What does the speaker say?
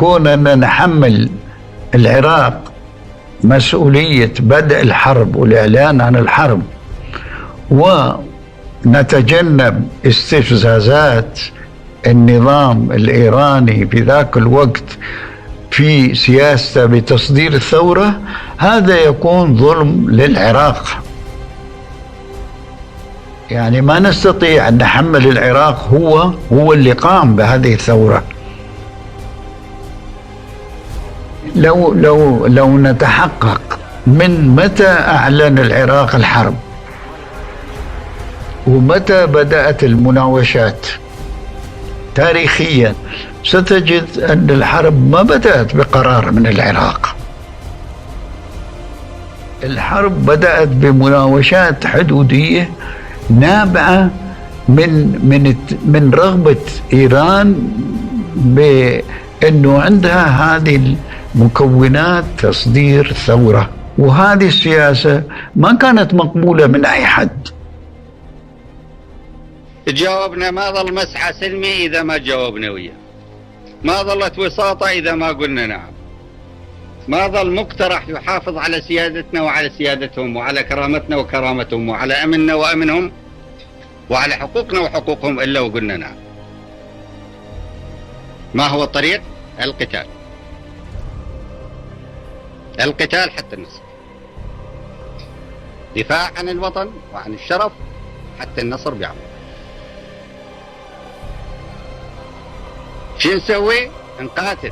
كوننا نحمل العراق مسؤولية بدء الحرب والإعلان عن الحرب، ونتجنب استفزازات النظام الإيراني في ذاك الوقت في سياسته بتصدير الثورة، هذا يكون ظلم للعراق. يعني ما نستطيع أن نحمل العراق هو اللي قام بهذه الثورة. لو نتحقق من متى أعلن العراق الحرب ومتى بدأت المناوشات تاريخيا، ستجد أن الحرب ما بدأت بقرار من العراق. الحرب بدأت بمناوشات حدودية نابعة من رغبة إيران بأنه عندها هذه المكونات تصدير ثورة، وهذه السياسة ما كانت مقبولة من أي حد. جاوبنا، ما ظل مسعى سلمي إذا ما جاوبنا وياه، ما ظلت وساطة إذا ما قلنا نعم، ما ظل مقترح يحافظ على سيادتنا وعلى سيادتهم وعلى كرامتنا وكرامتهم وعلى أمننا وأمنهم وعلى حقوقنا وحقوقهم إلا وقلنا نعم. ما هو الطريق؟ القتال. القتال حتى النصر، دفاع عن الوطن وعن الشرف حتى النصر بعمر. شو نسوي؟ نقاتل.